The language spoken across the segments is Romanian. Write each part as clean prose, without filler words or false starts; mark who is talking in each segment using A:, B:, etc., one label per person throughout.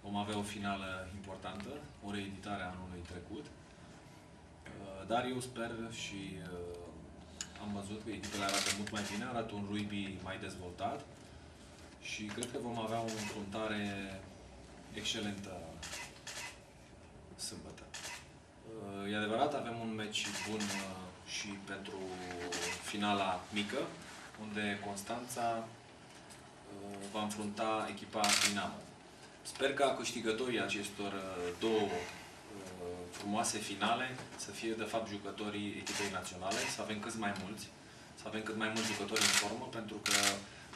A: Vom avea o finală importantă, o reeditare a anului trecut. Dar eu sper și am văzut că echipele arată mult mai bine, arată un rugby mai dezvoltat și cred că vom avea o înfruntare excelentă sâmbătă. E adevărat, avem un meci bun și pentru finala mică, unde Constanța va înfrunta echipa Dinamo. Sper ca câștigătorii acestor două frumoase finale să fie, de fapt, jucătorii echipei naționale, să avem cât mai mulți, să avem cât mai mulți jucători în formă, pentru că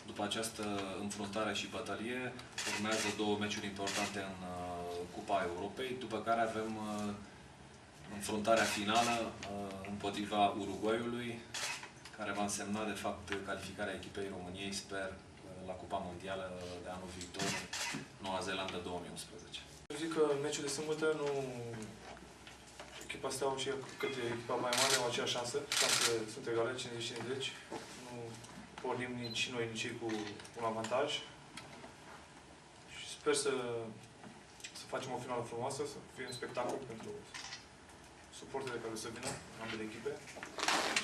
A: după această înfruntare și bătălie urmează două meciuri importante în Cupa Europei, după care avem înfruntarea finală împotriva Uruguayului, care va însemna, de fapt, calificarea echipei României, sper, la Cupa Mondială de anul viitor, Noua Zeelandă 2011.
B: Eu zic că meciul de sâmbătă nu... Echipa Steaua și către echipa mai mare au aceeași șansă. Șansele sunt egale, 50-50. Nu pornim nici noi, nici ei cu un avantaj. Și sper să facem o finală frumoasă, să fie un spectacol pentru suportele care o să vină, ambele echipe.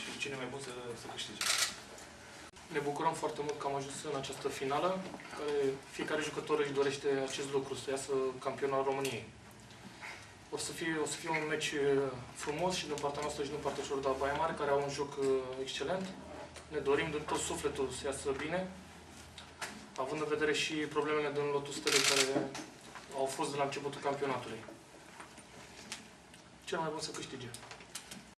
B: Și cine mai bun să câștige.
C: Ne bucurăm foarte mult că am ajuns în această finală, care fiecare jucător își dorește acest lucru, să iasă campion al României. O să fie un meci frumos și din partea noastră și din partea celor de la Baia Mare, care au un joc excelent. Ne dorim din tot sufletul să iasă bine, având în vedere și problemele din lotul Stelei care au fost de la începutul campionatului. Cel mai bun să câștige.